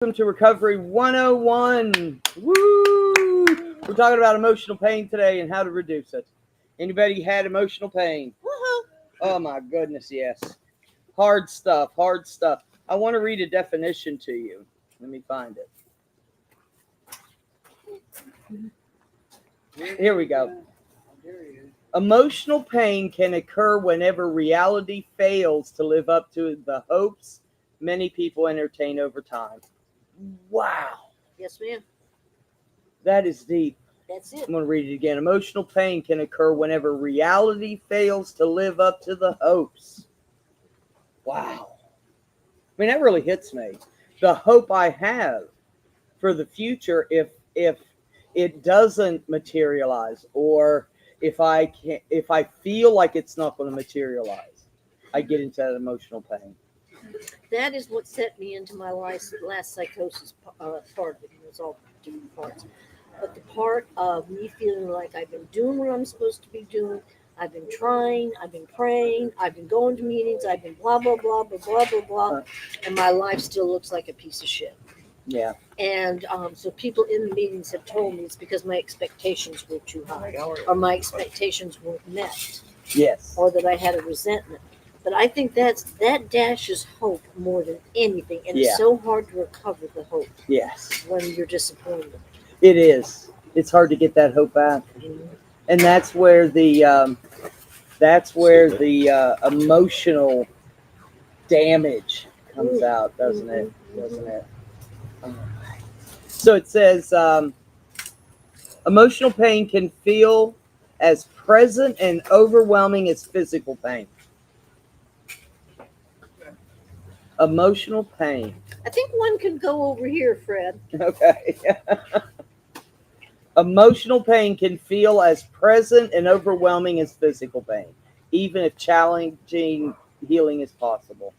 Welcome to Recovery 101. Woo! We're talking about emotional pain today and how to reduce it. Anybody had emotional pain? Woohoo! Oh my goodness, yes. Hard stuff, hard stuff. I want to read a definition to you. Let me find it. Here we go. Emotional pain can occur whenever reality fails to live up to the hopes many people entertain over time. Wow, Yes, ma'am. that is deep. That's it. I'm going to read it again. Emotional pain can occur whenever reality fails to live up to the hopes. Wow. I mean, that really hits me. The hope I have for the future, if it doesn't materialize, or if I feel like it's not going to materialize, I get into that emotional pain. That is what set me into my last psychosis part of it. It was all different parts. But the part of me feeling like I've been doing what I'm supposed to be doing, I've been trying, I've been praying, I've been going to meetings, I've been blah, blah, blah, blah, blah, blah, blah, and my life still looks like a piece of shit. Yeah. And so people in the meetings have told me it's because my expectations were too high, or my expectations weren't met, Yes. or that I had a resentment. But I think that dashes hope more than anything, and Yeah. it's so hard to recover the hope Yes. when you're disappointed. It is. It's hard to get that hope back, and that's where the emotional damage comes out, doesn't it? Doesn't it? So it says emotional pain can feel as present and overwhelming as physical pain. Emotional pain. I think one can go over here, Fred. Okay. Emotional pain can feel as present and overwhelming as physical pain, even if challenging healing is possible.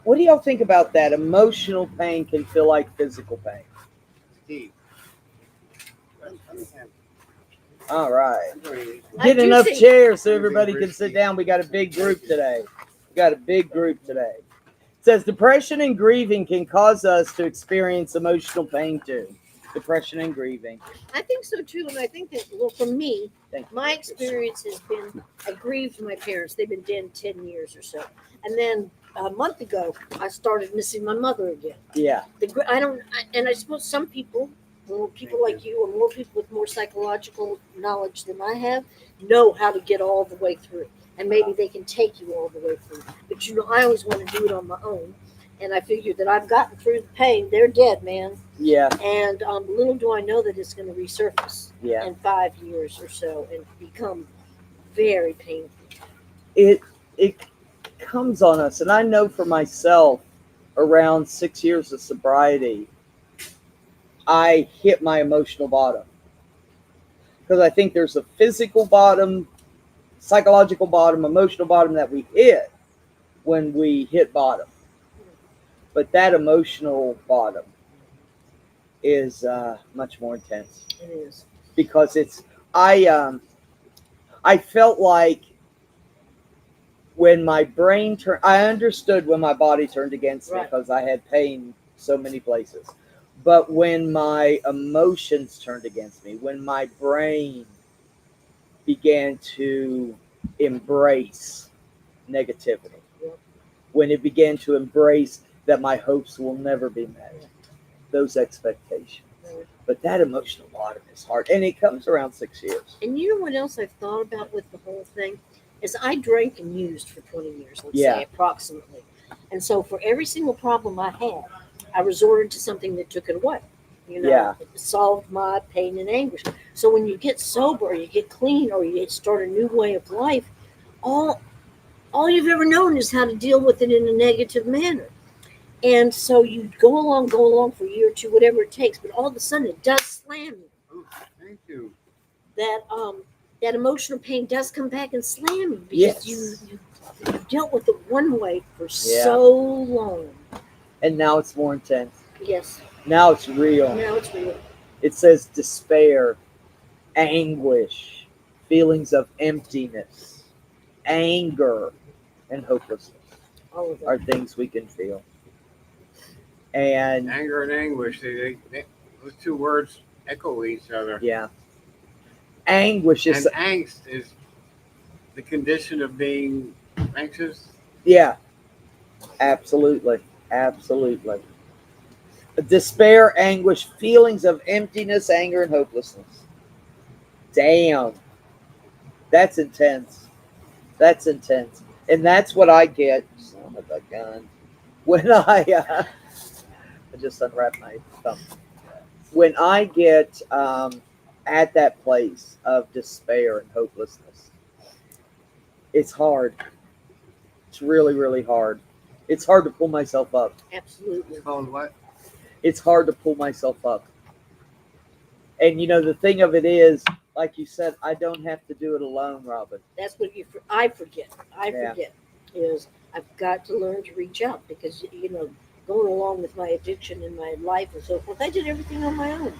What do y'all think about that? Emotional pain can feel like physical pain. All right. Get enough chairs so everybody can sit down. We got a big group today. It says depression and grieving can cause us to experience emotional pain too. Depression and grieving. I think so too, and I think that, well, for me, my experience has been I grieved my parents. They've been dead 10 years or so, and then a month ago I started missing my mother again. Yeah. And I suppose some people, more people like you, or more people with more psychological knowledge than I have, know how to get all the way through, and maybe they can take you all the way through. But I always want to do it on my own, and I figured that I've gotten through the pain. They're dead, man. Yeah. And little do I know that it's going to resurface Yeah. in 5 years or so and become very painful. It comes on us, and I know for myself, around 6 years of sobriety, I hit my emotional bottom, because I think there's a physical bottom, psychological bottom, emotional bottom that we hit when we hit bottom. But that emotional bottom is much more intense. It is. Because I felt like when my brain turned, I understood when my body turned against me, Right. because I had pain so many places. But when my emotions turned against me, when my brain began to embrace negativity, Yep. when it began to embrace that my hopes will never be met, those expectations. Right. But that emotional bottom is hard, and it comes around 6 years. And you know what else I've thought about with the whole thing? Is I drank and used for 20 years, let's Yeah. say, approximately. And so for every single problem I had, I resorted to something that took it away. Yeah. It solved my pain and anguish. So when you get sober, or you get clean, or you start a new way of life, all you've ever known is how to deal with it in a negative manner. And so you go along for a year or two, whatever it takes, but all of a sudden it does slam you. Oh, thank you. That emotional pain does come back and slam you because Yes. you dealt with it one way for Yeah. so long. And now it's more intense. Yes, Now it's real. now it's real. It says despair, anguish, feelings of emptiness, anger, and hopelessness All of it. are things we can feel. And Anger and anguish, those two words echo each other. yeah, anguish And is, angst is the condition of being anxious. yeah, absolutely. Absolutely. Despair, anguish, feelings of emptiness, anger, and hopelessness. Damn. That's intense. That's intense. And that's what I get. Son of a gun. When I just unwrapped my thumb. When I get at that place of despair and hopelessness, it's hard. It's really, really hard. It's hard to pull myself up. Absolutely. It's called what? It's hard to pull myself up. And the thing of it is, like you said, I don't have to do it alone, Robin. That's what I forget. Yeah. Forget is I've got to learn to reach out because going along with my addiction and my life and so forth, I did everything on my own.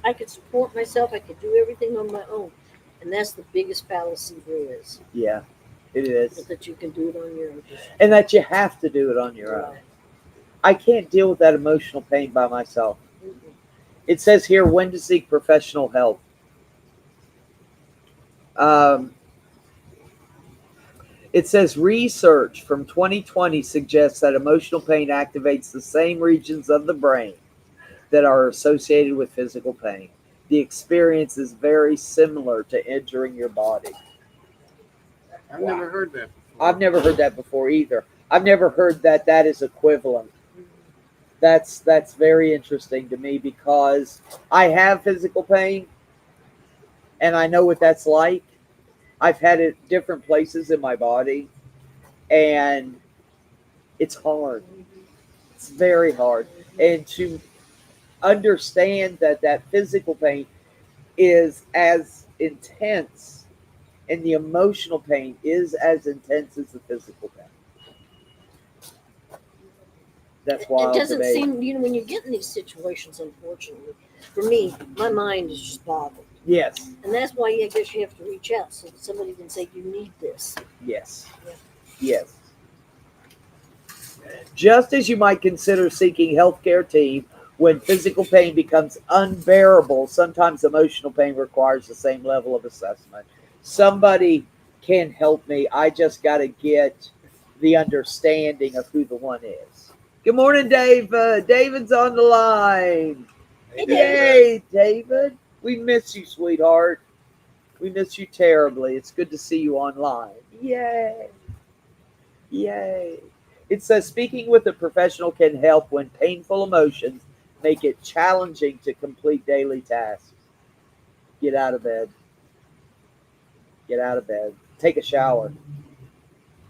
I could support myself. I could do everything on my own, and that's the biggest fallacy there is Yeah, it is. that you can do it on your own. And that you have to do it on your own. Right. I can't deal with that emotional pain by myself. Mm-mm. It says here when to seek professional help. It says research from 2020 suggests that emotional pain activates the same regions of the brain that are associated with physical pain. The experience is very similar to injuring your body. I've never heard that before. I've never heard that before either. I've never heard that is equivalent. That's very interesting to me because I have physical pain and I know what that's like. I've had it different places in my body and it's hard. It's very hard. And to understand that physical pain is as intense and the emotional pain is as intense as the physical pain. That's wild. It doesn't to me. seem, when you get in these situations, unfortunately, for me, my mind is just boggled. Yes. And that's why I guess you have to reach out so that somebody can say, you need this. Yes. Yeah. Yes. Just as you might consider seeking healthcare team when physical pain becomes unbearable, sometimes emotional pain requires the same level of assessment. Somebody can help me. I just got to get the understanding of who the one is. Good morning, Dave. David's on the line. Hey, Yay, David. We miss you, sweetheart. We miss you terribly. It's good to see you online. Yay. Yay. It says speaking with a professional can help when painful emotions make it challenging to complete daily tasks. Get out of bed. Get out of bed. Take a shower.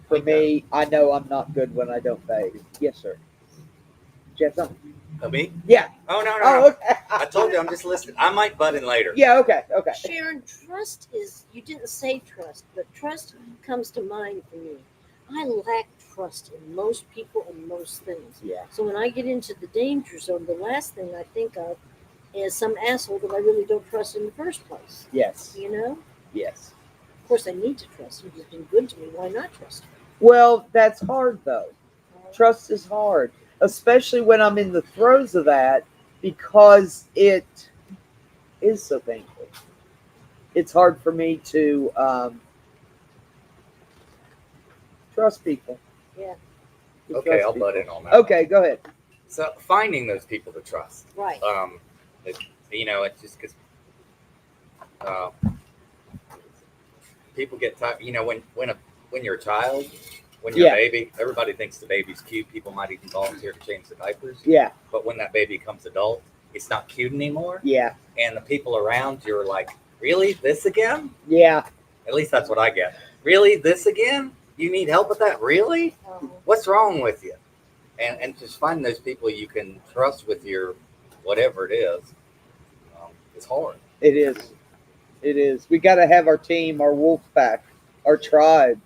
For me, I know I'm not good when I don't bathe. Yes, sir. Jeff, something? Oh, me? Yeah. Oh, no. Oh, okay. I told you I'm just listening. I might butt in later. Yeah, okay, okay. Sharon, trust is, you didn't say trust, but trust comes to mind for me. I lack trust in most people and most things. Yeah. So when I get into the danger zone, the last thing I think of is some asshole that I really don't trust in the first place. Yes. Yes. Of course, I need to trust him. He's been good to me. Why not trust him? Well, that's hard, though. Trust is hard, especially when I'm in the throes of that because it is so painful. It's hard for me to trust people. Yeah. To Okay, trust I'll people. butt in on that. Okay, go ahead. So finding those people to trust. Right. It's just because people get tired. When you're a child, when you're Yeah. a baby, everybody thinks the baby's cute. People might even volunteer to change the diapers. Yeah, But when that baby becomes adult, it's not cute anymore. yeah, And the people around you are like, really? This again? yeah, At least that's what I get. Really? This again? You need help with that? Really? What's wrong with you? And just finding those people you can trust with your whatever it is, it's hard. it is. It is. We got to have our team, our wolf pack, our tribe,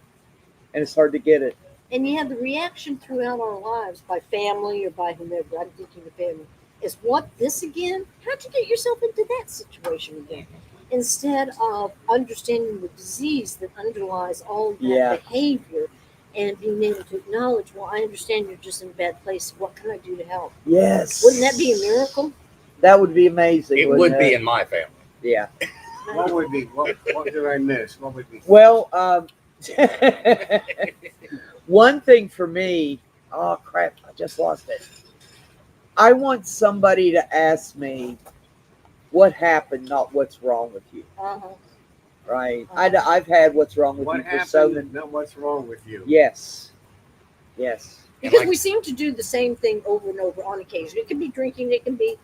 and it's hard to get it. And you have the reaction throughout our lives by family or by whomever. I'm thinking of family. Is what this again? How'd you get yourself into that situation again? Instead of understanding the disease that underlies all that Yeah. behavior and being able to acknowledge, well, I understand you're just in a bad place. What can I do to help? Yes. Wouldn't that be a miracle? That would be amazing. It wouldn't would be in my family. Yeah. What would be, what did I miss? What would be? Well, one thing for me, oh crap, I just lost it. I want somebody to ask me what happened, not what's wrong with you, Uh-huh. right? I've had what's wrong with What you for so many. happened? Not what's wrong with you. Yes. Yes. Because like- we seem to do the same thing over and over on occasion. It can be drinking, it can be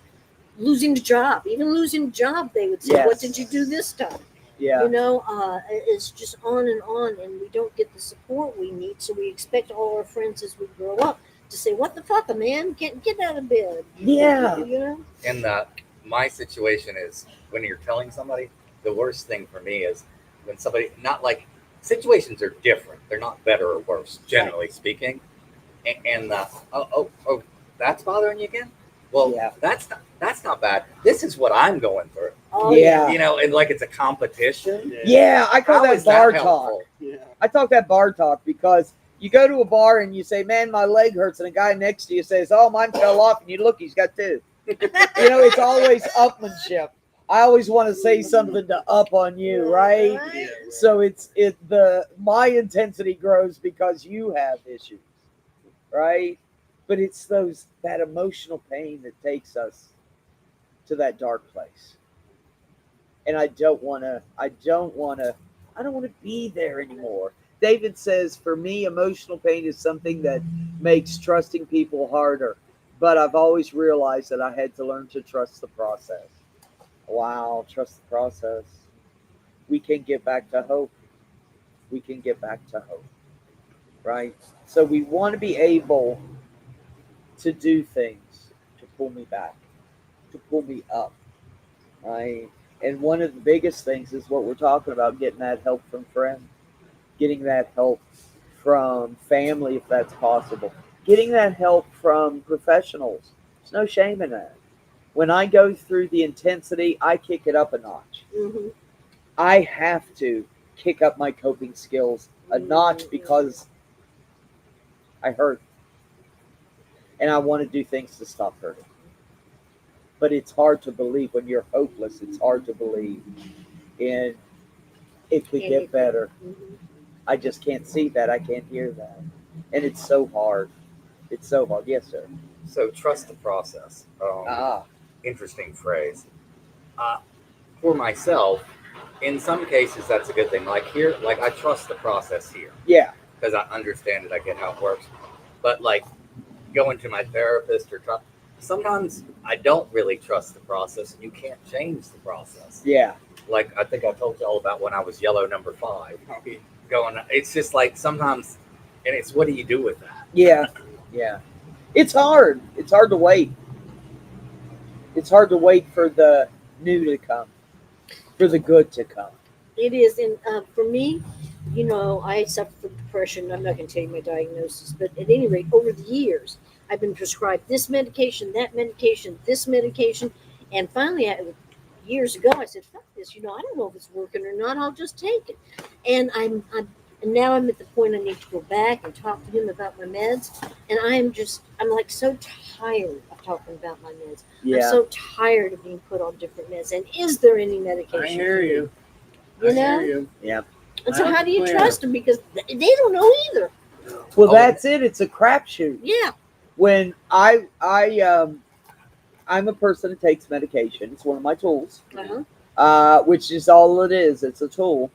losing the job. Even losing the job, they would say, Yes. what did you do this time? Yeah. You know, it's just on, and we don't get the support we need. So we expect all our friends as we grow up to say, "What the fuck, man? Get out of bed." Yeah. You know. And my situation is when you're telling somebody, the worst thing for me is when somebody, not like, situations are different. They're not better or worse, generally speaking. And oh, that's bothering you again? Well, Yeah. that's not bad. This is what I'm going through. Oh Yeah. You know, and like it's a competition. Yeah, I call How that is that bar helpful? talk. Yeah. I talk that bar talk because you go to a bar and you say, "Man, my leg hurts," and a guy next to you says, "Oh, mine fell off," and you look, he's got two. You know, it's always upmanship. I always want to say something to up on you, right? Yeah. So my intensity grows because you have issues, right? But it's that emotional pain that takes us to that dark place. And I don't want to be there anymore. David says, for me, emotional pain is something that makes trusting people harder. But I've always realized that I had to learn to trust the process. Wow, trust the process. We can get back to hope. We can get back to hope. Right? So we want to be able to do things to pull me back, to pull me up. Right? And one of the biggest things is what we're talking about, getting that help from friends, getting that help from family if that's possible, getting that help from professionals. There's no shame in that. When I go through the intensity, I kick it up a notch. Mm-hmm. I have to kick up my coping skills a notch because I hurt and I want to do things to stop hurting. But it's hard to believe when you're hopeless. It's hard to believe in it could get better. Mm-hmm. I just can't see that. I can't hear that. And it's so hard. It's so hard. Yes, sir. So trust the process. Ah, Interesting phrase. For myself, in some cases, that's a good thing. Like here, like I trust the process here yeah. because I understand it. I get how it works. But like going to my therapist or sometimes I don't really trust the process, and you can't change the process. Yeah. Like I think I told y'all about when I was yellow number 5. Going, it's just like sometimes, and it's what do you do with that? Yeah. Yeah. It's hard. It's hard to wait. It's hard to wait for the new to come, for the good to come. It is, and for me, you know, I suffer from depression. I'm not going to tell you my diagnosis, but at any rate, over the years, I've been prescribed this medication, that medication, this medication, and finally, years ago, I said, "Fuck this! You know, I don't know if it's working or not. I'll just take it." And and now I'm at the point I need to go back and talk to him about my meds, and I'm like so tired of talking about my meds. Yeah. I'm so tired of being put on different meds. And is there any medication? I hear for me? you. You I know? hear you. Yeah. And so, how do you Clear. trust them? Because they don't know either. Well, Oh. that's it. It's a crapshoot. Yeah. When I'm a person that takes medication. It's one of my tools, Uh-huh. which is all it is. It's a tool.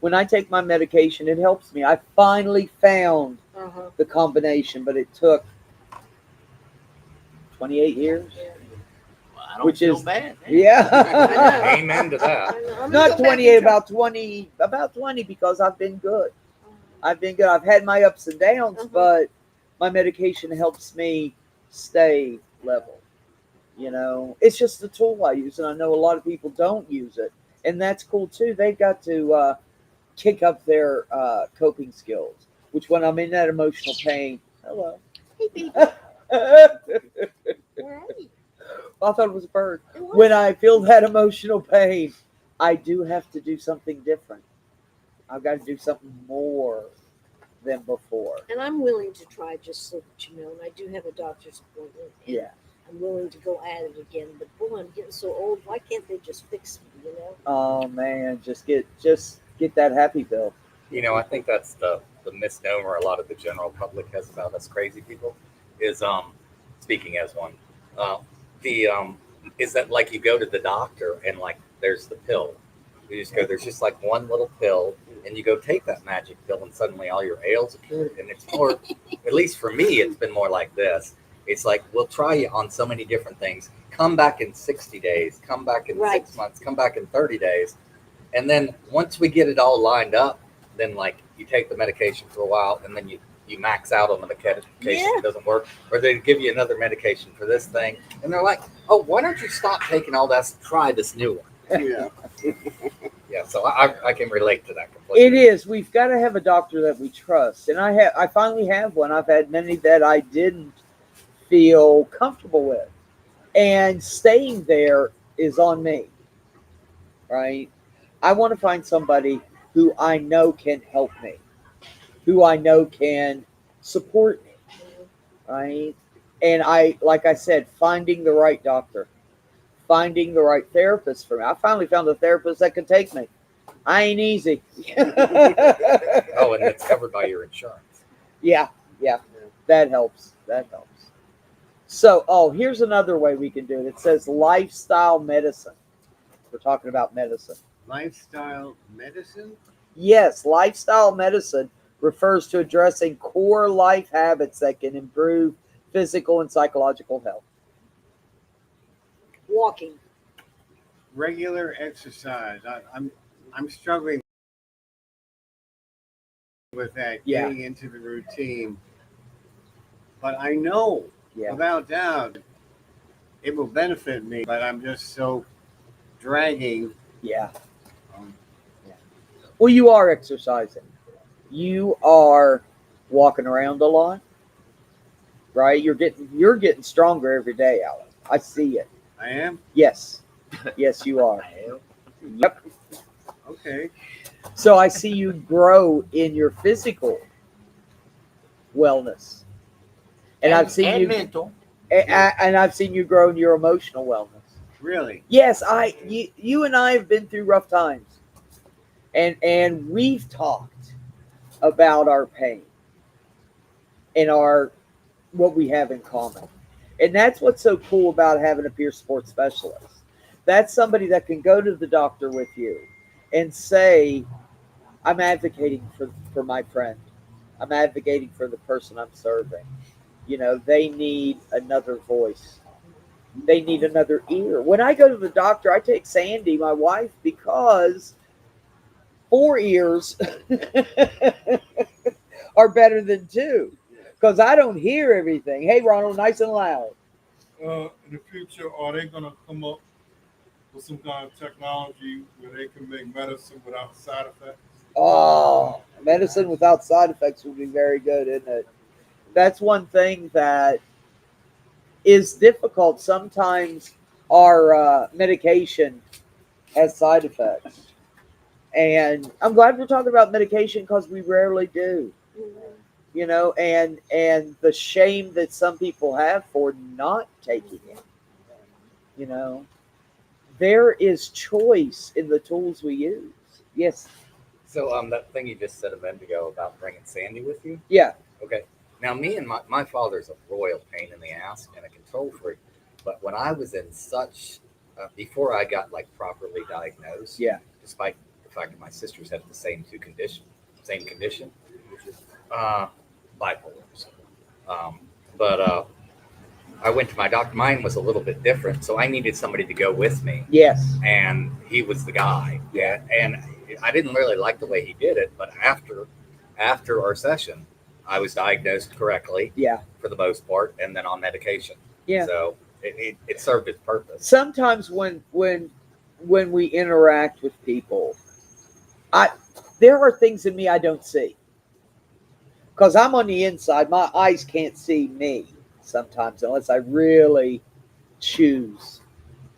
When I take my medication, it helps me. I finally found Uh-huh. the combination, but it took 28 years. Well, I don't Which feel is- bad. Yeah. Amen to that. I'm gonna Not go back 28, and try- about 20 because I've been good. I've been good. I've had my ups and downs, Uh-huh. but my medication helps me stay level. You know, it's just a tool I use, and I know a lot of people don't use it, and that's cool too. They've got to kick up their coping skills, which when I'm in that emotional pain, hello. Hey, baby, I where are you? thought it was a bird. It was- When I feel that emotional pain, I do have to do something different. I've got to do something more than before. And I'm willing to try, just so that you know. And I do have a doctor's appointment. And Yeah. I'm willing to go at it again. But boy, I'm getting so old. Why can't they just fix me? You know? Oh man, just get that happy pill. You know, I think that's the misnomer a lot of the general public has about us crazy people is speaking as one. The is that like you go to the doctor and like there's the pill. You just go, there's just like one little pill, and you go take that magic pill, and suddenly all your ails are cured. And it's more, at least for me, it's been more like this. It's like, we'll try you on so many different things. Come back in 60 days, come back in Right. 6 months, come back in 30 days. And then once we get it all lined up, then like you take the medication for a while, and then you max out on the medication, Yeah. it doesn't work, or they give you another medication for this thing. And they're like, oh, why don't you stop taking all that, try this new one. Yeah. Yeah, so I can relate to that completely. It is. We've got to have a doctor that we trust, and I finally have one. I've had many that I didn't feel comfortable with, and staying there is on me. Right? I want to find somebody who I know can help me, who I know can support me. Right? And like I said, finding the right doctor, finding the right therapist for me. I finally found a therapist that could take me. I ain't easy. Oh, and it's covered by your insurance. Yeah. That helps. So, here's another way we can do it. It says lifestyle medicine. We're talking about medicine. Lifestyle medicine? Yes, lifestyle medicine refers to addressing core life habits that can improve physical and psychological health. Walking. Regular exercise. I'm struggling with that, Yeah. getting into the routine. But I know, Yeah. without doubt, it will benefit me. But I'm just so dragging. Yeah. Um, Well, you are exercising. You are walking around a lot, right? You're getting stronger every day, Alan. I see it. I am? Yes, you are. Yep. Okay. So I see you grow in your physical wellness, and I've seen you mental. and I've seen you grow in your emotional wellness. Really? Yes, you and I have been through rough times, and we've talked about our pain and what we have in common, and that's what's so cool about having a peer sports specialist. That's somebody that can go to the doctor with you and say, I'm advocating for my friend. I'm advocating for the person I'm serving. They need another voice. They need another ear. When I go to the doctor, I take Sandy, my wife, because 4 ears are better than 2. Because I don't hear everything. Hey, Ronald, nice and loud. In the future, are they going to come up with some kind of technology where they can make medicine without side effects? Oh, medicine without side effects would be very good, isn't it? That's one thing that is difficult. Sometimes our medication has side effects. And I'm glad we're talking about medication because we rarely do. And the shame that some people have for not taking it. There is choice in the tools we use. Yes. So that thing you just said a minute ago about bringing Sandy with you. Yeah. Okay. Now me and my father's a royal pain in the ass and a control freak. But when I was in such before I got like properly diagnosed. Yeah. Despite the fact that my sisters had the same condition, bipolar. But I went to my doctor. Mine was a little bit different, so I needed somebody to go with me. Yes. And he was the guy. Yeah. And I didn't really like the way he did it, but after our session, I was diagnosed correctly. Yeah. For the most part, and then on medication. Yeah. So it served its purpose. Sometimes when we interact with people, there are things in me I don't see. Because I'm on the inside, my eyes can't see me sometimes unless I really choose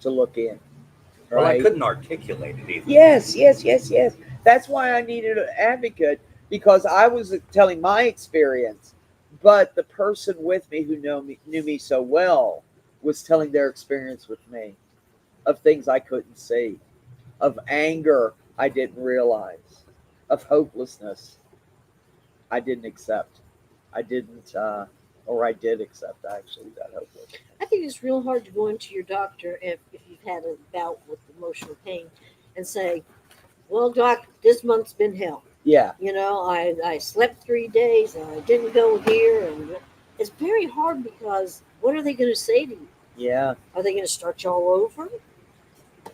to look in. Well, I Right? couldn't articulate it either. Yes. That's why I needed an advocate, because I was telling my experience, but the person with me who knew me so well was telling their experience with me of things I couldn't see, of anger I didn't realize, of hopelessness I didn't accept. I didn't, or I did accept actually that hopeless. I think it's real hard to go into your doctor if you've had a bout with emotional pain and say, well, doc, this month's been hell. Yeah, You know, I slept 3 days and I didn't go here. And it's very hard because what are they going to say to you? yeah, Are they going to start you all over?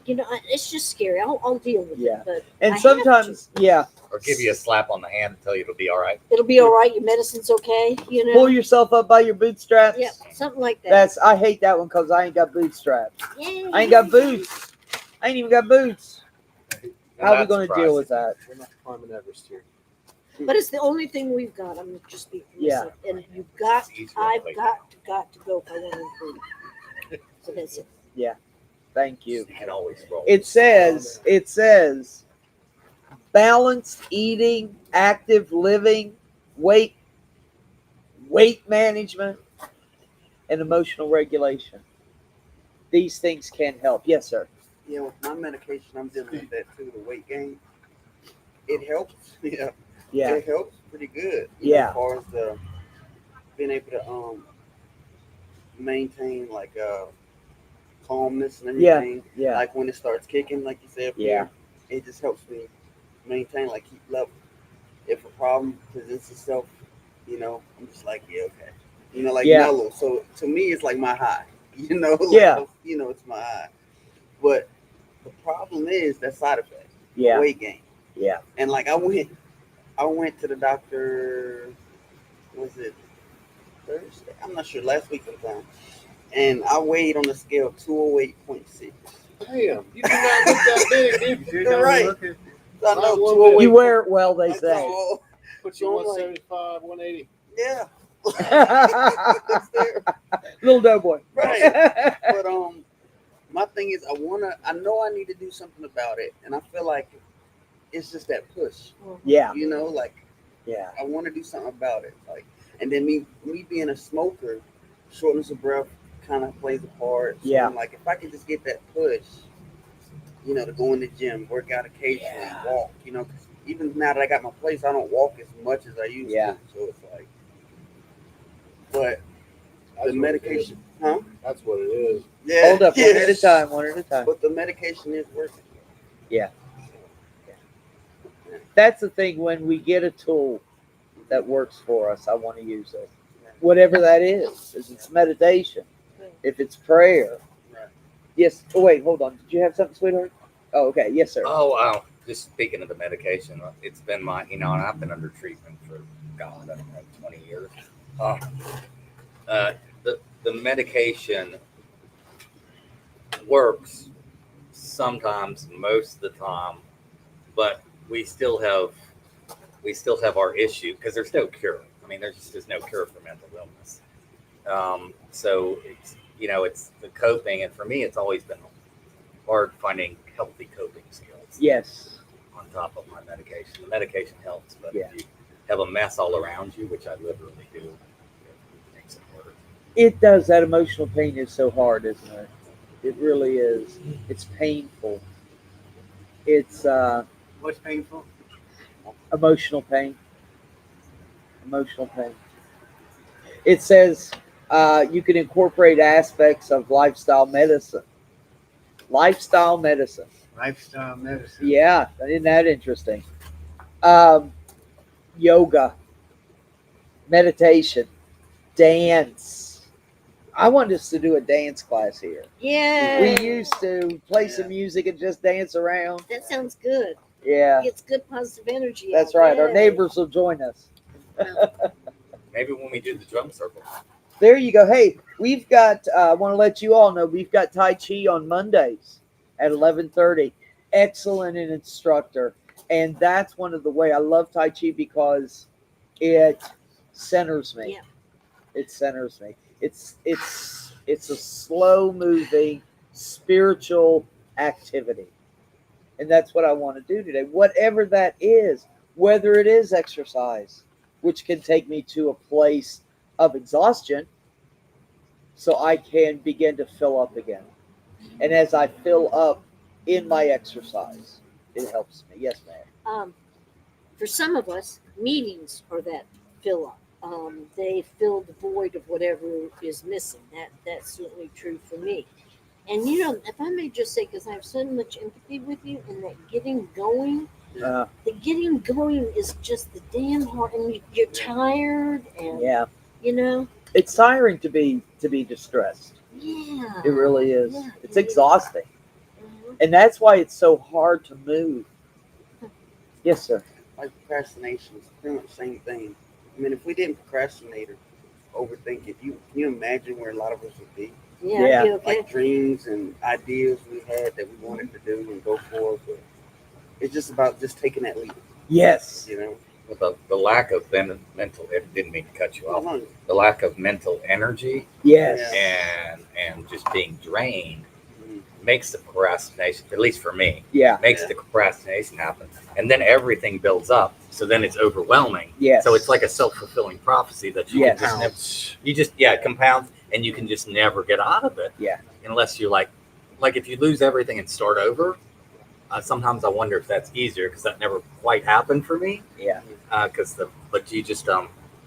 You know, it's just scary. I'll deal with Yeah. it. But and I have sometimes, yeah, Or give you a slap on the hand and tell you it'll be all right. it'll be all right. Your medicine's okay. You know? pull yourself up by your bootstraps. Yeah, something like that. That's I hate that one because I ain't got bootstraps. Yeah, I ain't got boots. I ain't even got boots. Now How are we that going to deal with surprises that? We're not climbing Everest here. But it's the only thing we've got. I'm just speaking for Yeah. myself. And you've got, It's easy I've way got to go if I want to improve. So that's it. Thank me. you. You can always roll. It says balanced eating, active living, weight management, and emotional regulation. These things can help. Yes, sir. Yeah, with my medication, I'm dealing with that too, the weight gain. It helps. Yeah, Yeah. it helps pretty good. Yeah. As far as the being able to maintain like calmness and Yeah. everything. Yeah. Like when it starts kicking, like you said, Yeah. it just helps me maintain, like keep level. If a problem presents itself, I'm just like, yeah, okay. Like Yeah. mellow. So to me, it's like my high. Like, Yeah. it's my high. But the problem is that side effect, Yeah. weight gain. Yeah. And like I went to the doctor. Was it Thursday? I'm not sure. Last week sometime, and I weighed on the scale 208.6. Damn, you do not look that big, dude. You sure You're don't right. look it? So I know Well, 208. You wear it well, they That's say. all. Put you on 175, 180. Yeah. That's there. Little doughboy. Right. But my thing is, I know I need to do something about it, and I feel like it's just that push. Yeah. Like Yeah. I want to do something about it. Like, and then me being a smoker, shortness of breath kind of plays a part. So Yeah. I'm like, if I can just get that push, to go in the gym, work out occasionally, Yeah. walk, 'cause even now that I got my place, I don't walk as much as I used Yeah. to. So it's like, but That's the what it medication, huh? That's what it is. Yeah. Hold up, yeah. one at a time. One at a time. But the medication is working. That's the thing. When we get a tool that works for us, I want to use it. Whatever that is. If it's meditation, if it's prayer. Right. Yes. Oh, wait, hold on. Did you have something, sweetheart? Oh, okay. Yes, sir. Oh, wow. Just speaking of the medication, it's been and I've been under treatment for, God, I don't know, 20 years. The medication works sometimes, most of the time, but we still have our issue because there's no cure. I mean, there's no cure for mental illness. So it's the coping, and for me, it's always been hard finding healthy coping skills. Yes. On top of my medication, the medication helps, but Yeah. if you have a mess all around you, which I literally do, it makes it worse. It does. That emotional pain is so hard, isn't it? It really is. It's painful. It's What's painful? emotional pain. Emotional pain. It says you can incorporate aspects of lifestyle medicine. Lifestyle medicine. Lifestyle medicine. Yeah, isn't that interesting? Yoga, meditation, dance. I wanted us to do a dance class here. Yeah. We used to play some music and just dance around. That sounds good. Yeah, It's good positive energy. that's out. right. Our Yeah. neighbors will join us. Maybe when we do the drum circle. There you go. Hey, we've got. I want to let you all know we've got Tai Chi on Mondays at 11:30. Excellent instructor, and that's one of the way I love Tai Chi because it centers me. Yeah. It centers me. It's a slow moving spiritual activity, And that's what I want to do today. Whatever that is, whether it is exercise, which can take me to a place of exhaustion so I can begin to fill up again. And as I fill up in my exercise, it helps me. Yes, ma'am. For some of us, meetings are that fill up. They fill the void of whatever is missing. That's certainly true for me. And if I may just say, because I have so much empathy with you, and that getting going, Uh, the getting going is just the damn hard, and you're tired, and yeah. you know, It's tiring to be distressed. yeah, It really is. Yeah, It's it is. exhausting. Mhm. And that's why it's so hard to move. Yes, sir. Like procrastination is pretty much the same thing. I mean, if we didn't procrastinate or overthink it, can you imagine where a lot of us would be? Yeah, Yeah. you okay? Like dreams and ideas we had that we wanted to do and go for, but it's just about just taking that leap, Yes. you know? With the lack of mental, it didn't mean to cut you off. Oh, The lack of mental energy Yes. and just being drained Mhm. makes the procrastination, at least for me, Yeah. makes the procrastination happen. And then everything builds up. So then it's overwhelming. Yes. So it's like a self-fulfilling prophecy that you Yes. can just never, it compounds and you can just never get out of it. Yeah. Unless you like if you lose everything and start over, sometimes I wonder if that's easier because that never quite happened for me. Yeah. But you just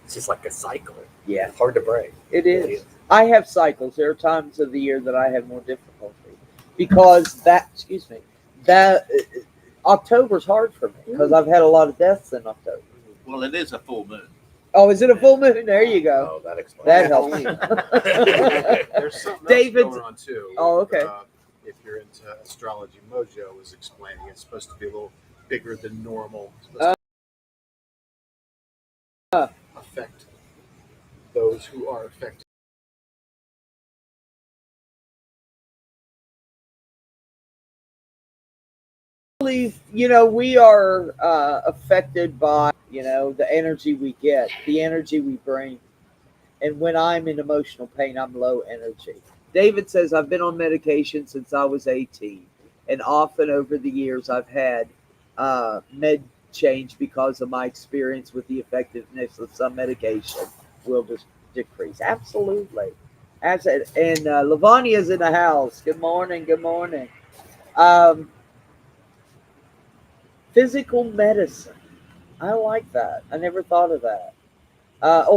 it's just like a cycle. Yeah. It's hard to break. It is. I have cycles. There are times of the year that I have more difficulty because October's hard for me because I've had a lot of deaths in October. Well, it is a full moon. Oh, is it a full moon? There you go. Oh, that explains. That it. helps. There's something David's- else going on too. Oh, okay. If you're into astrology, Mojo was explaining it's supposed to be a little bigger than normal. It's supposed to affect those who are affected. Believe we are affected by the energy we get, the energy we bring, and when I'm in emotional pain, I'm low energy. David says I've been on medication since I was 18, and often over the years I've had med change because of my experience with the effectiveness of some medication will just decrease. Absolutely. And Lavania's in the house. Good morning. Good morning. Physical medicine. I like that. I never thought of that.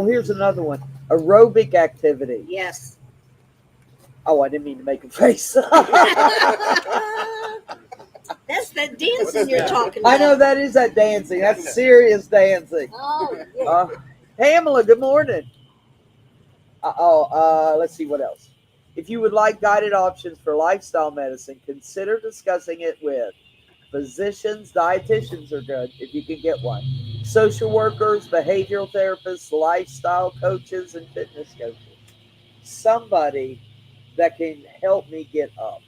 Here's another one. Aerobic activity. Yes. Oh, I didn't mean to make a face. That's that dancing you're talking about. I know that is that dancing. That's serious dancing. Oh, yeah. Pamela, good morning. Let's see what else. If you would like guided options for lifestyle medicine, consider discussing it with physicians. Dietitians are good if you can get one. Social workers, behavioral therapists, lifestyle coaches, and fitness coaches. Somebody that can help me get up.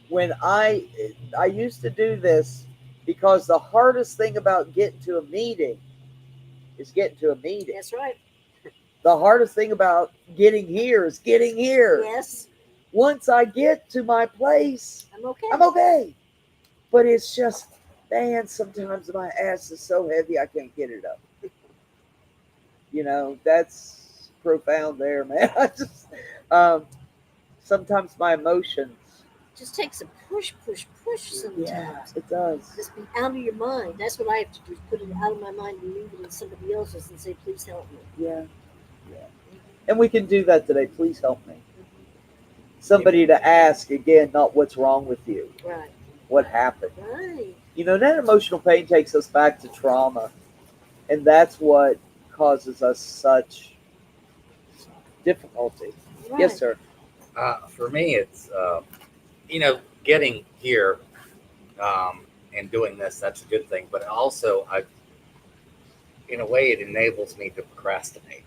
When I used to do this because the hardest thing about getting to a meeting is getting to a meeting. That's right. The hardest thing about getting here is getting here. Yes. Once I get to my place, I'm okay. I'm okay. But it's just, man, sometimes my ass is so heavy I can't get it up. That's profound there, man. I just sometimes my emotions. Just takes a push sometimes. Yeah, it does. Just be out of your mind. That's what I have to do, is put it out of my mind and leave it in somebody else's and say, please help me. Yeah. And we can do that today. Please help me. Somebody to ask again, not what's wrong with you. Right. What happened? Right. That emotional pain takes us back to trauma. And that's what causes us such difficulty. Right. Yes, sir. For me, it's getting here and doing this. That's a good thing. But also, in a way, it enables me to procrastinate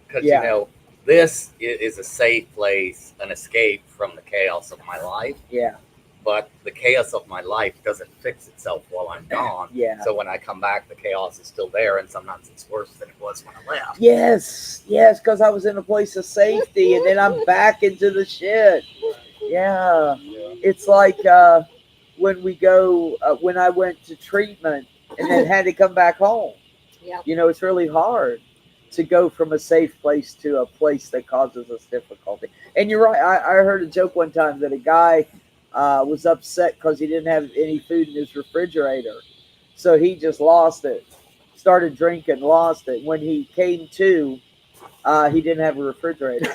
because this is a safe place, an escape from the chaos of my life. Yeah. But the chaos of my life doesn't fix itself while I'm gone. Yeah. So when I come back, the chaos is still there, and sometimes it's worse than it was when I left. Yes, because I was in a place of safety and then I'm back into the shit. Yeah. It's like when we go when I went to treatment and then had to come back home. Yeah. You know, it's really hard to go from a safe place to a place that causes us difficulty. And you're right. I heard a joke one time that a guy was upset because he didn't have any food in his refrigerator. So he just lost it, started drinking, lost it. When he came to, he didn't have a refrigerator.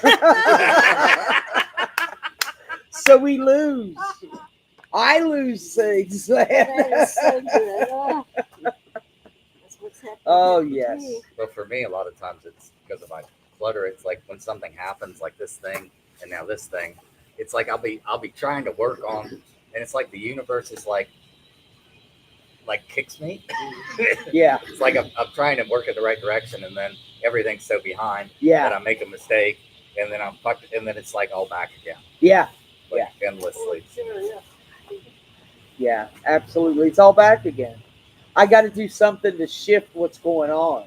So we lose. I lose things. That is so good. Oh, that's what's happening. Oh, to yes. me. But for me, a lot of times it's because of my clutter. It's like when something happens, like this thing, and now this thing. It's like I'll be trying to work on, and it's like the universe is like kicks me. Yeah, It's like I'm trying to work in the right direction, and then everything's so behind that yeah, I make a mistake, and then I'm fucked, and then it's like all back again, yeah, like endlessly. Sure, yeah. yeah, absolutely. It's all back again. I got to do something to shift what's going on.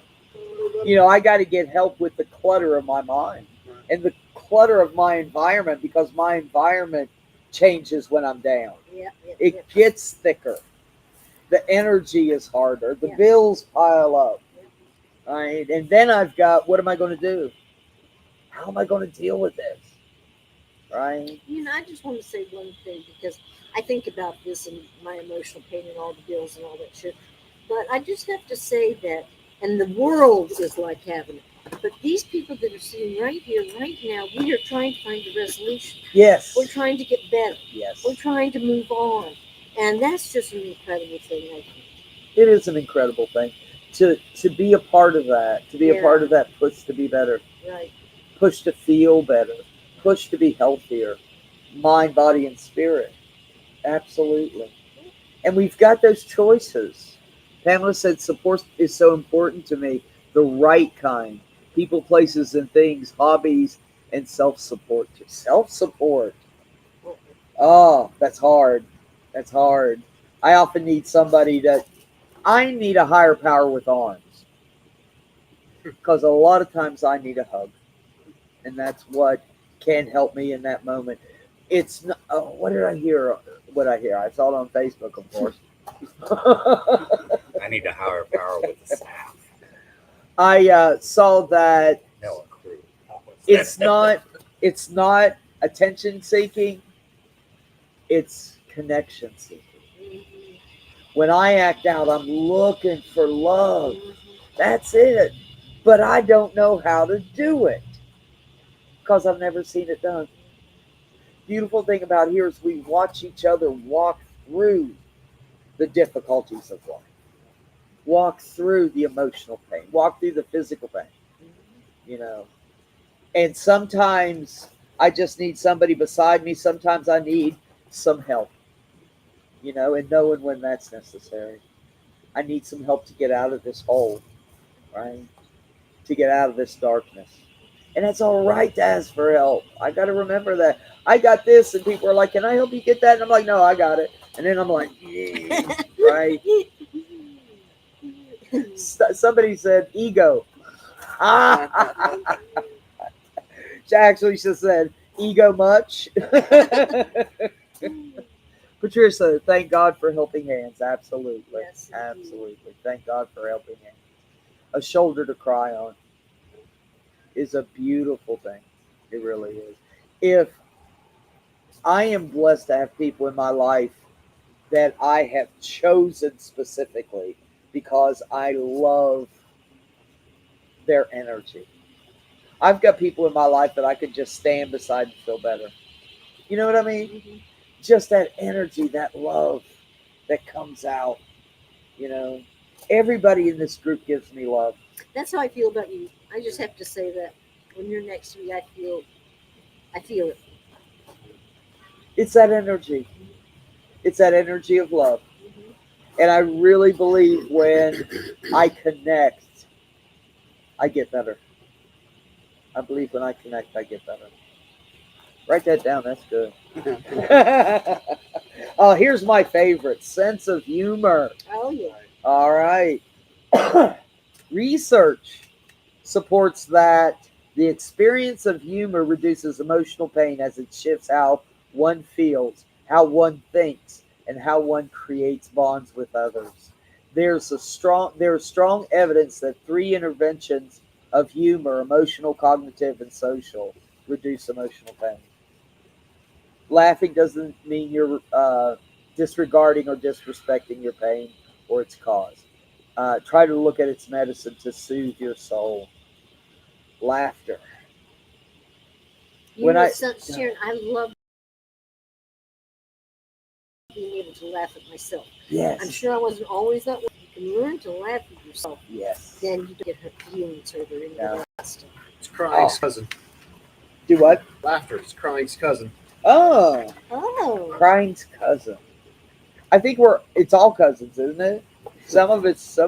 You know, I got to get help with the clutter of my mind and the clutter of my environment because my environment changes when I'm down. Yeah, yeah, It yeah. gets thicker. The energy is harder. The Yeah. bills pile up. Right? And then I've got, what am I going to do? How am I going to deal with this? Right? You know, I just want to say one thing because I think about this and my emotional pain and all the bills and all that shit. But I just have to say that, and the world is like having it. But these people that are sitting right here, right now, we are trying to find a resolution. Yes. We're trying to get better. Yes. We're trying to move on. And that's just an incredible thing, I think. It is an incredible thing. To be a part of that, to be a Yeah. part of that push to be better, Right. push to feel better, push to be healthier, mind, body, and spirit. Absolutely. And we've got those choices. Pamela said support is so important to me. The right kind. People, places, and things, hobbies, and self-support. Self-support. Oh, that's hard. That's hard. I often need somebody that I need a higher power with arms. Because a lot of times I need a hug. And that's what can help me in that moment. It's not, oh, what did I hear? What I hear? I saw it on Facebook, of course. I need a higher power with the staff. I saw that No, a crew. it's not attention seeking, it's connection seeking. Mhm. When I act out, I'm looking for love. Mhm. That's it. But I don't know how to do it because I've never seen it done. Beautiful thing about here is we watch each other walk through the difficulties of life, walk through the emotional pain, walk through the physical pain, you know. And sometimes I just need somebody beside me. Sometimes I need some help, you know, and knowing when that's necessary. I need some help to get out of this hole, right? To get out of this darkness. And it's all right to ask for help. I got to remember that. I got this, and people are like, "Can I help you get that?" And I'm like, "No, I got it." And then I'm like, "Yeah," right? Somebody said ego. She actually just said, "Ego much?" Patricia, thank God for helping hands. Absolutely. Yes, indeed. Absolutely. Thank God for helping hands. A shoulder to cry on is a beautiful thing. It really is. If I am blessed to have people in my life that I have chosen specifically because I love their energy. I've got people in my life that I could just stand beside and feel better. You know what I mean? Mhm. Just that energy, that love that comes out, you know. Everybody in this group gives me love. That's how I feel about you. I just have to say that when you're next to me, I feel it. It's that energy. It's that energy of love. Mhm. And I really believe when I connect, I get better. I believe when I connect, I get better. Write that down. That's good. Oh, here's my favorite sense of humor. Oh yeah. All right. Research supports that the experience of humor reduces emotional pain as it shifts how one feels, how one thinks, and how one creates bonds with others. There's strong evidence that 3 interventions of humor, emotional, cognitive, and social, reduce emotional pain. Laughing doesn't mean you're disregarding or disrespecting your pain or its cause. Try to look at its medicine to soothe your soul. Laughter. You When know, I- Sharon, I love being able to laugh at myself. I'm Yes. sure I wasn't always that way. You can learn to laugh at yourself. Yes. Then you don't get hurt feelings hurt or any No. of that stuff. It's crying's Oh. cousin. Do what? Laughter is crying's cousin. Oh, Oh, crying's cousin. I think it's all cousins, isn't it? Some of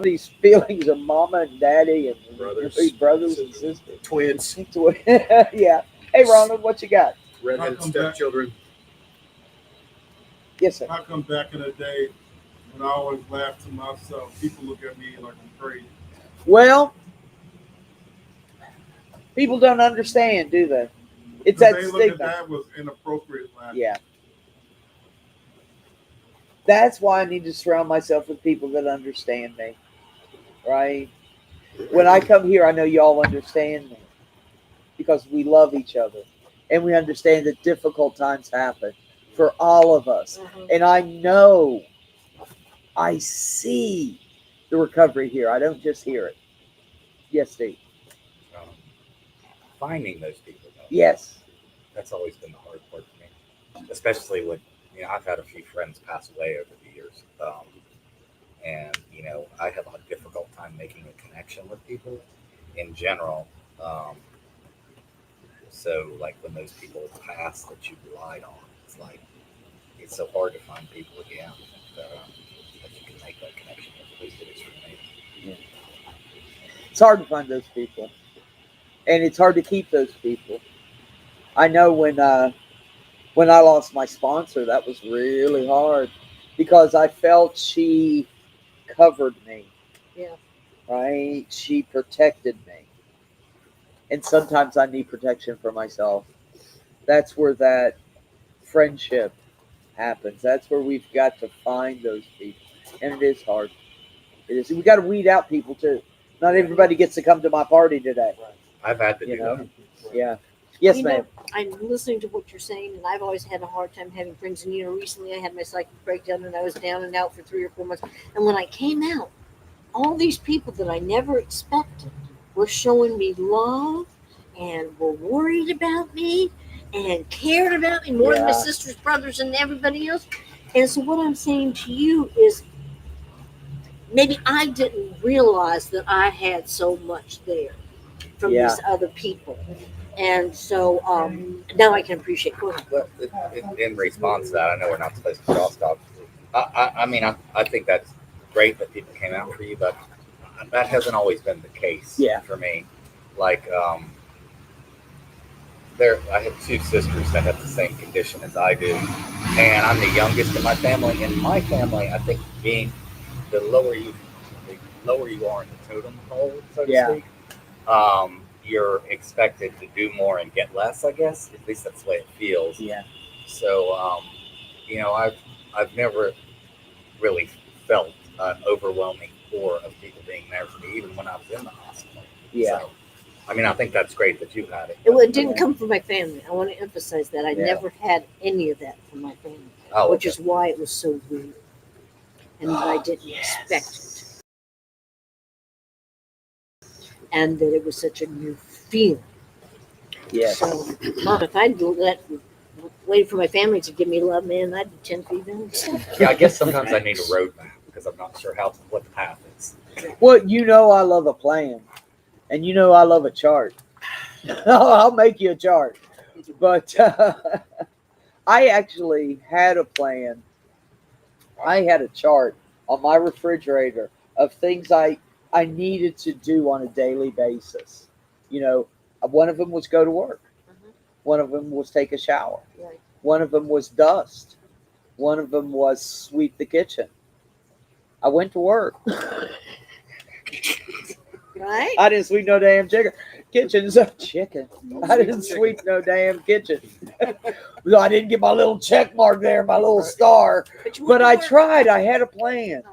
these feelings are mama and daddy and Brothers. brothers and sisters. Twins, Yeah. Hey, Ronald, what you got? redheaded Welcome back. stepchildren. Yes, sir. How come back in the day when I always laugh to myself, people look at me like I'm crazy? Well, people don't understand, do they? It's But that they look at stigma. that was inappropriate laughter. Yeah. That's why I need to surround myself with people that understand me. Right? When I come here, I know y'all understand me because we love each other and we understand that difficult times happen for all of us. And I know, I see the recovery here. I don't just hear it. Yes, Steve. Finding those people, though, Yes. that's always been the hard part for me, especially with, I've had a few friends pass away over the years. And, I have a difficult time making a connection with people in general. So, like, when those people pass that you relied on, it's so hard to find people again that you can make that connection with. At least it is for me. It's hard to find those people. And it's hard to keep those people. I know when I lost my sponsor, that was really hard because I felt she covered me. Yeah. Right? She protected me. And sometimes I need protection for myself. That's where that friendship happens. That's where we've got to find those people. And it is hard. It is. We got to weed out people too. Not everybody gets to come to my party today. I've had to You do know? that. Yeah. Yes, You ma'am. know, I'm listening to what you're saying, and I've always had a hard time having friends. And recently I had my psychic breakdown, and I was down and out for 3 or 4 months. And when I came out, all these people that I never expected were showing me love and were worried about me and cared about me more than my Yeah. sisters, brothers, and everybody else. And so what I'm saying to you is maybe I didn't realize that I had so much there from Yeah. these other people. And so now I can appreciate it. But in response to that, I know we're not supposed to cross talk. I think that's great that people came out for you, but that hasn't always been the case Yeah. for me. Like, I have 2 sisters that have the same condition as I do, and I'm the youngest in my family. In my family, I think being the lower you are in the totem pole, so to Yeah. speak, you're expected to do more and get less. I guess at least that's the way it feels. Yeah. So, I've never really felt an overwhelming core of people being there for me, even when I was in the hospital. Yeah. So, I think that's great that you had it. It didn't come from my family. I want to emphasize that. I Yeah. never had any of that from my family, Oh, which okay. is why it was so weird. And that I didn't expect it. And that it was such a new feeling. Yes. So, Mom, if I'd waited for my family to give me love, man, I'd be 10 feet down. Yeah, I guess sometimes I need a roadmap because I'm not sure what the path is. Well, I love a plan. And I love a chart. I'll make you a chart. But I actually had a plan. I had a chart on my refrigerator of things I needed to do on a daily basis. One of them was go to work. One of them was take a shower. Right. One of them was dust. One of them was sweep the kitchen. I went to work. Right? I didn't sweep no damn chicken. Kitchen's a chicken. I didn't sweep no damn kitchen. No, I didn't get my little check mark there, my little star. But I tried. I had a plan.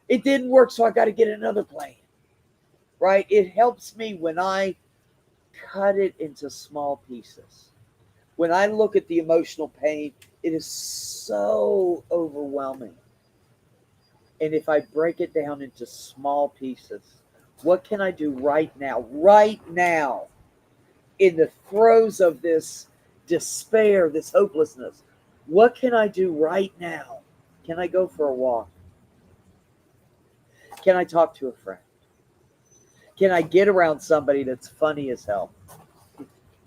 It didn't work, so I got to get another plan. Right? It helps me when I cut it into small pieces. When I look at the emotional pain, it is so overwhelming. And if I break it down into small pieces, what can I do right now? Right now, in the throes of this despair, this hopelessness, what can I do right now? Can I go for a walk? Can I talk to a friend? Can I get around somebody that's funny as hell?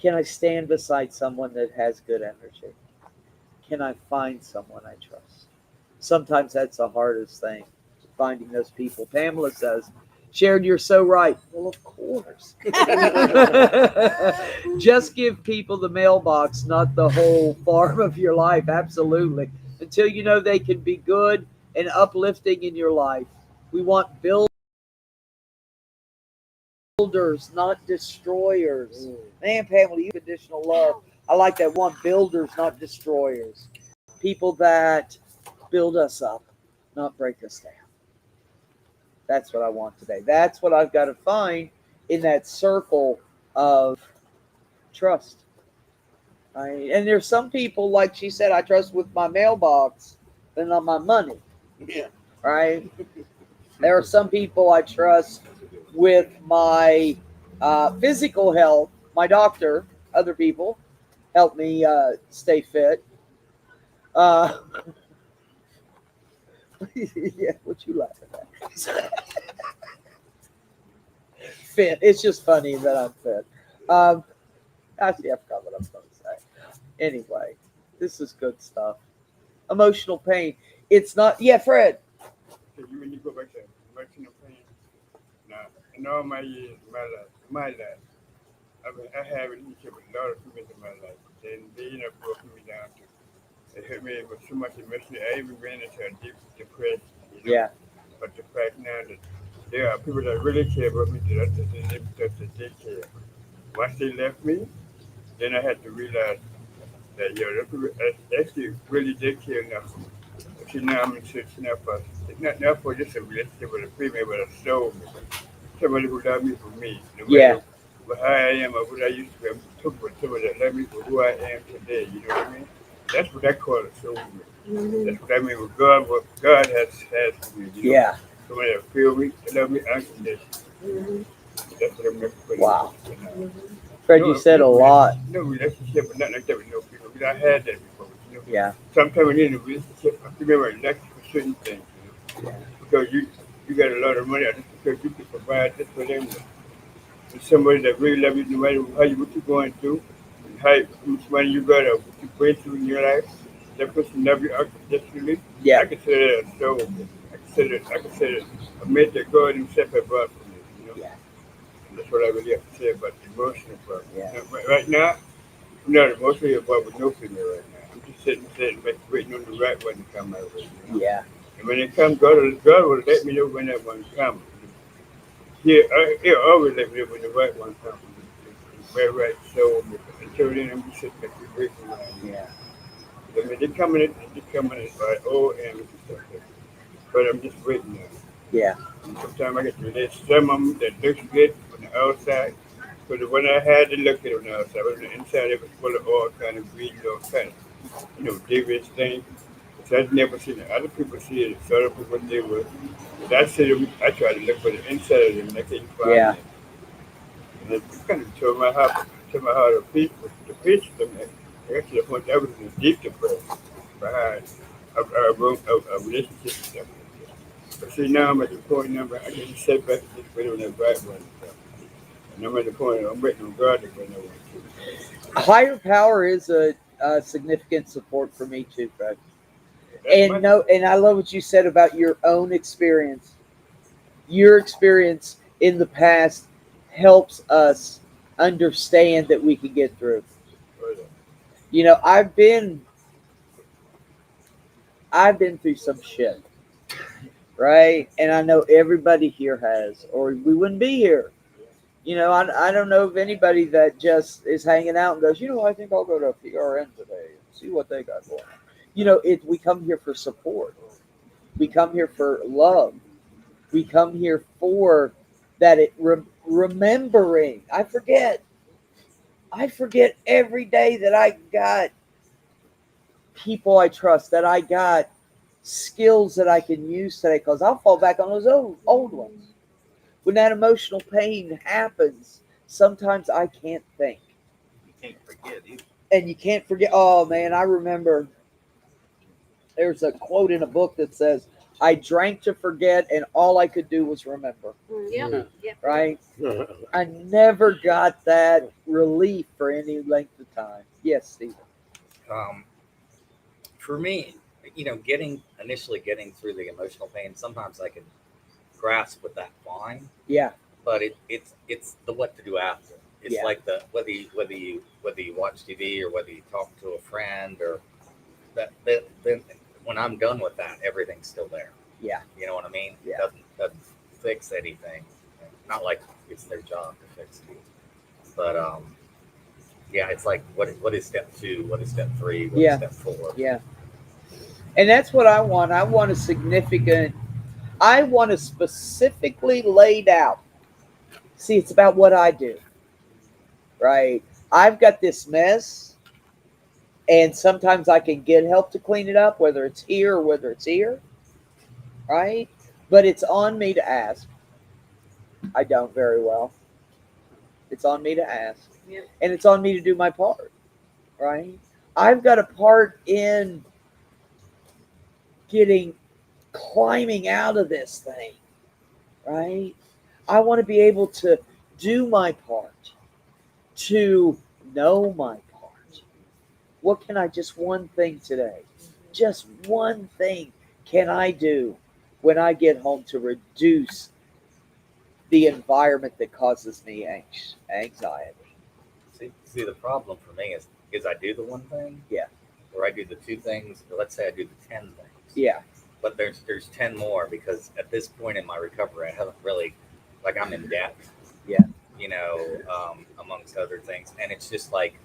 Can I stand beside someone that has good energy? Can I find someone I trust? Sometimes that's the hardest thing, finding those people. Pamela says, Sharon, you're so right. Well, of course. Just give people the mailbox, not the whole farm of your life. Absolutely. Until you know they can be good and uplifting in your life. We want builders, not destroyers. Man, Pamela, you conditional love. I like that one. Builders, not destroyers. People that build us up, not break us down. That's what I want today. That's what I've got to find in that circle of trust. And there's some people, like she said, I trust with my mailbox than on my money. Yeah. Right? There are some people I trust with my physical health. My doctor, other people help me stay fit. Yeah, what you laughing at? Fit. It's just funny that I'm fit. Actually, I forgot what I was going to say. Anyway, this is good stuff. Emotional pain. It's not. Yeah, Fred. So when you go back to emotional pain, now in all my years, my life, I have an issue with a lot of people in my life, and they end up broken me down to. It hurt me with so much emotionally. I even ran into a deep depression. Yeah. But the fact now that there are people that really care about me, that they care. Once they left me, then I had to realize that those people actually really did care enough for me. See, now I'm in church now for it's not for just a relationship with a female, but a soul, somebody who loved me for me. No matter how I am or what I used to be, I'm talking about somebody that loved me for who I am today. You know what I mean? That's what I call a soul mate. That's what I mean with God. What God has for me. You know? Somebody that feel me, that love me unconditionally. That's what I'm looking for. Wow. Fred, you said a lot. No relationship, but not like that with no people. Because I had that before. You know? Yeah. Sometimes when you're in a relationship, I remember elected for certain things. You know? Because you got a lot of money, just because you can provide this for them. And somebody that really loves you, no matter what you're going through, and how much money you got, or what you went through in your life, that person loves you unconditionally. Yeah. I consider that a soul. I consider a mate that God Himself had brought for me. You know? Yeah. And that's what I really have to say about the emotional part. Yeah. Now, right now, I'm not emotionally involved with no female right now. I'm just sitting, waiting on the right one to come my way. You know? Yeah. And when it comes, God will let me know when that one comes. He'll always let me know when the right one comes. The very right soul. Until then, I'm just sitting back and waiting around. Yeah. I mean, they're coming in by old and stuff. But I'm just waiting now. Yeah. And sometimes I get to relate some of them that looks good on the outside. But the one I had, they looked good on the outside. But on the inside, it was full of all kind of greed, all kind of, devious things. So I've never seen it. Other people see it, sort of what they were. But I try to look for the inside of them, and I can't find it. And it kind of tore my heart to pieces. I got to the point that I was in a deep depression behind a relationship and stuff. But see, now I'm at the point now where I can sit back and just wait on that right one. And I'm at the point I'm waiting on God to bring that one too. Higher power is a significant support for me too, Fred. And I love what you said about your own experience. Your experience in the past helps us understand that we can get through. I've been through some shit, right? And I know everybody here has, or we wouldn't be here. You know, I don't know of anybody that just is hanging out and goes, you know, I think I'll go to PRN today and see what they got going on. You know, we come here for support. We come here for love. We come here for that remembering. I forget every day that I got people I trust, that I got skills that I can use today, because I'll fall back on those old ones. When that emotional pain happens, sometimes I can't think. You can't forget either. And you can't forget. Oh, man, I remember there's a quote in a book that says, I drank to forget, and all I could do was remember. Yeah, yeah. Right? I never got that relief for any length of time. Yes, Stephen. For me, you know, initially getting through the emotional pain, sometimes I can grasp with that fine. Yeah. But it's the what to do after. It's Yeah. like the whether you watch TV or whether you talk to a friend or that then when I'm done with that, everything's still there. Yeah. You know what I mean? Yeah. It doesn't fix anything. Not like it's their job to fix it. But yeah, it's like what is step 2? What is step 3? What Yeah. is step 4? Yeah. And that's what I want. I want to specifically laid out. See, it's about what I do. Right? I've got this mess, and sometimes I can get help to clean it up, whether it's here or whether it's here. Right? But it's on me to ask. I don't very well. It's on me to ask. Yeah. And it's on me to do my part. Right? I've got a part in climbing out of this thing. Right? I want to be able to do my part, to know my part. What can I, just one thing today, just one thing can I do when I get home to reduce the environment that causes me anxiety? See, the problem for me is I do the one thing. Yeah. Or I do the 2 things. Or let's say I do the 10 things. Yeah. But there's 10 more, because at this point in my recovery, I haven't really, like, I'm in debt. Yeah. You know, amongst other things. And it's just like,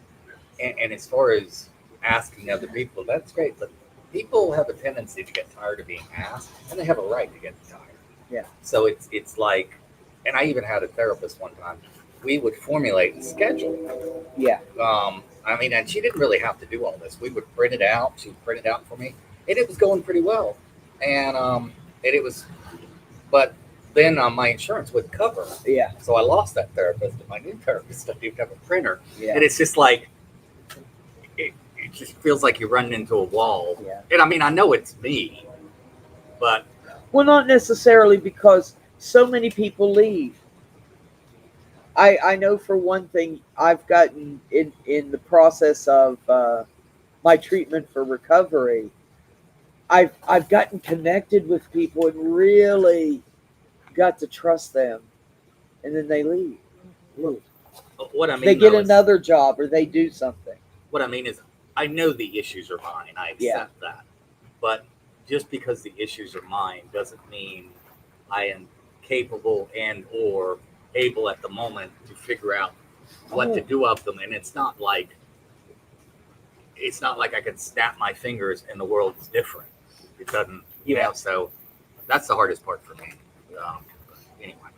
and as far as asking other people, that's great. But people have a tendency to get tired of being asked, and they have a right to get tired. Yeah. So it's like, and I even had a therapist one time. We would formulate a schedule. Yeah. I mean, and she didn't really have to do all this. We would print it out. She would print it out for me, and it was going pretty well. And it was, but then my insurance would cover. Yeah. So I lost that therapist, and my new therapist doesn't even have a printer. Yeah. And it's just like, it just feels like you're running into a wall. Yeah. And I mean, I know it's me, but Well, not necessarily, because so many people leave. I know for one thing, I've gotten in the process of my treatment for recovery, I've gotten connected with people and really got to trust them, and then they leave. what I mean, They get though, is- another job or they do something. what I mean is, I know the issues are mine. I accept that. But just because the issues are mine doesn't mean I am capable and or able at the moment to figure out what to do of them. And it's not like I can snap my fingers and the world's different. It doesn't, you know. So that's the hardest part for me. Anyway.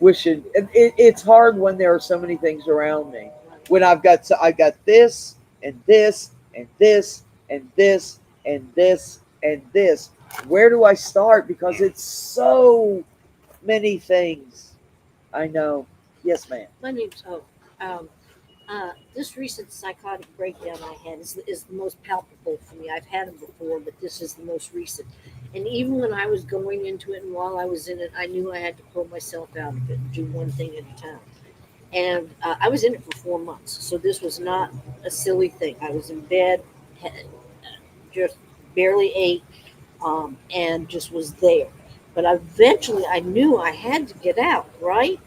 It's hard when there are so many things around me. When I got this and this and this and this and this and this. Where do I start? Because it's so many things. I know. Yes, ma'am. My name's this recent psychotic breakdown I had is the most palpable for me. I've had them before, but this is the most recent. And even when I was going into it and while I was in it, I knew I had to pull myself out of it and do one thing at a time. And I was in it for 4 months, so this was not a silly thing. I was in bed, just barely ate, and just was there. But eventually I knew I had to get out, right?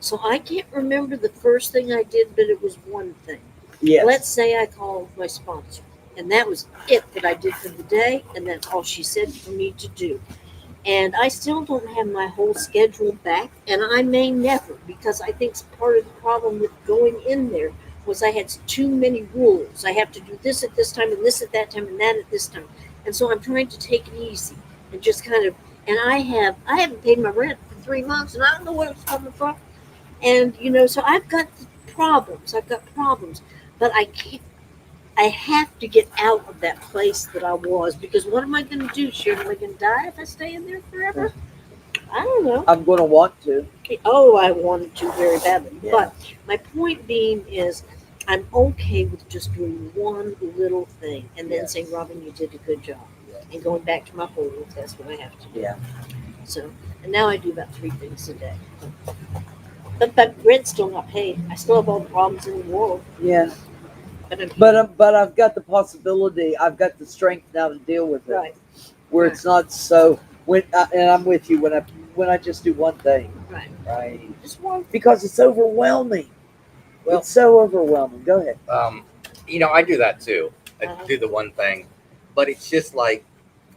So I can't remember the first thing I did, but it was one thing. Yes. Let's say I called my sponsor, and that was it that I did for the day, and that's all she said for me to do. And I still don't have my whole schedule back, and I may never, because I think part of the problem with going in there was I had too many rules. I have to do this at this time, and this at that time, and that at this time. And so I'm trying to take it easy and just kind of. And I haven't paid my rent for 3 months, and I don't know where it's coming from. And so I've got problems. But I can't. I have to get out of that place that I was, because what am I going to do, Sharon? Am I going to die if I stay in there forever? I don't know. I'm going to want to. Oh, I wanted to very badly. Yeah. But my point being is, I'm okay with just doing one little thing and then Yes. saying, Robin, you did a good job. And going back to my whole rule, that's what I have to do. Yeah. So, and now I do about 3 things a day. But rent's still not paid. I still have all the problems in the world. Yeah. But But I've got the possibility. I've got the strength now to deal with it. right, Where it's not so. And I'm with you when I just do one thing. right. Right. Just one. Because it's overwhelming. Well- It's so overwhelming. Go ahead. I do that too. I Uh-huh. do the one thing, but it's just like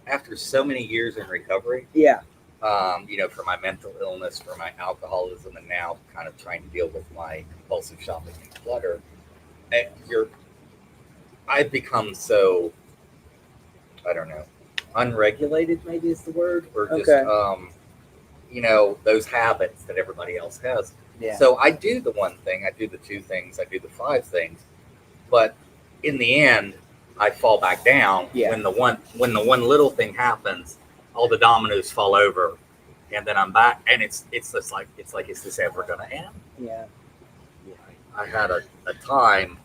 after so many years in recovery, Yeah. for my mental illness, for my alcoholism, and now kind of trying to deal with my compulsive shopping and clutter, I've become so, I don't know, unregulated maybe is the word, or just, Okay. those habits that everybody else has. Yeah. So I do the one thing, I do the 2 things, I do the 5 things, but in the end, I fall back down Yeah. when the one little thing happens, all the dominoes fall over, and then I'm back, and it's just like is this ever gonna end? Yeah. I had a time,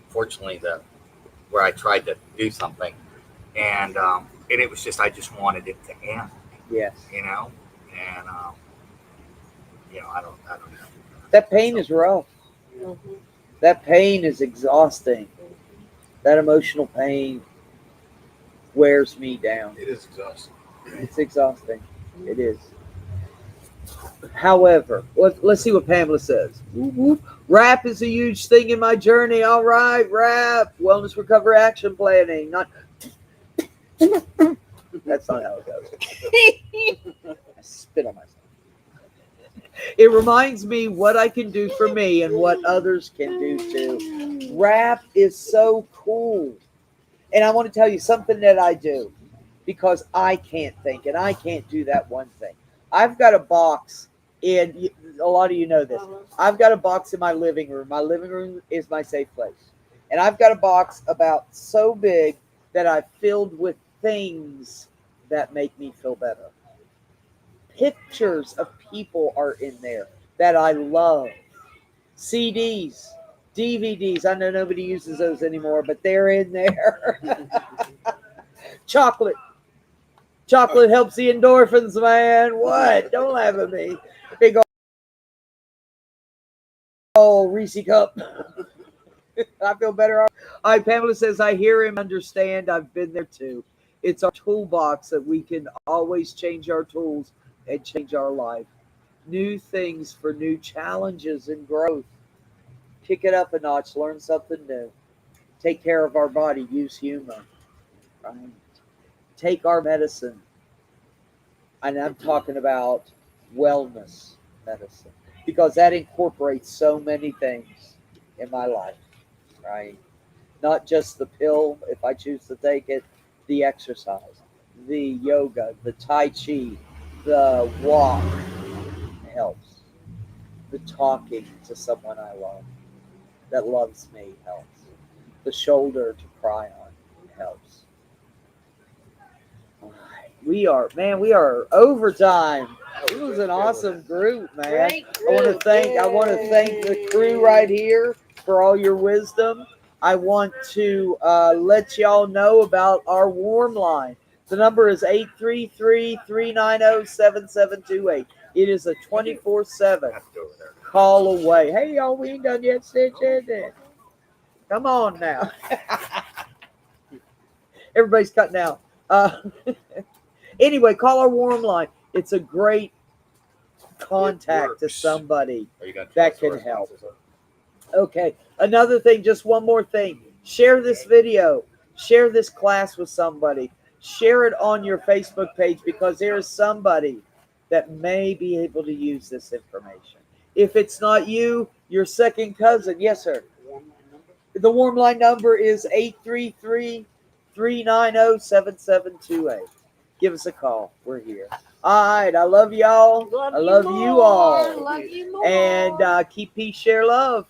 fortunately, where I tried to do something, and it was just I just wanted it to end, Yes. and I don't know. That pain is rough. Mhm. That pain is exhausting. That emotional pain wears me down. It is exhausting. It's exhausting. It is. However, let's see what Pamela says. Whoop, whoop. Rap is a huge thing in my journey. All right, rap. Wellness recovery action planning. Not. That's not how it goes. I spit on myself. It reminds me what I can do for me and what others can do too. Rap is so cool. And I want to tell you something that I do because I can't think and I can't do that one thing. I've got a box, and a lot of you know this. Uh-huh. I've got a box in my living room. My living room is my safe place. And I've got a box about so big that I've filled with things that make me feel better. Pictures of people are in there that I love. CDs, DVDs. I know nobody uses those anymore, but they're in there. Chocolate. Chocolate helps the endorphins, man. What? Don't laugh at me. Big old Reese cup. I feel better. All right, Pamela says, I hear him, understand. I've been there too. It's our toolbox that we can always change our tools and change our life. New things for new challenges and growth. Kick it up a notch, learn something new. Take care of our body, use humor. Right? Take our medicine. And I'm talking about wellness medicine because that incorporates so many things in my life, right? Not just the pill, if I choose to take it, the exercise, the yoga, the Tai Chi, the walk helps. The talking to someone I love that loves me helps. The shoulder to cry on helps. We are overtime. It was an awesome group, man. Great I want to group. thank the crew right here for all your wisdom. I want to let y'all know about our warm line. The number is 833-390-7728. It is a 24/7 call away. Hey, y'all, we ain't done yet. Stitch it. Come on now. Everybody's cutting out. Anyway, call our warm line. It's a great contact to somebody Are you gonna that tell us can our help. sponsors? Okay. Another thing, just one more thing. Share this video. Share this class with somebody. share it on your Facebook page because there is somebody that may be able to use this information. If it's not you, your second cousin. Yes, sir. The warm line number is 833-390-7728. Give us a call. We're here. All right. I love y'all. I love you all. Love you more. And keep peace, share love.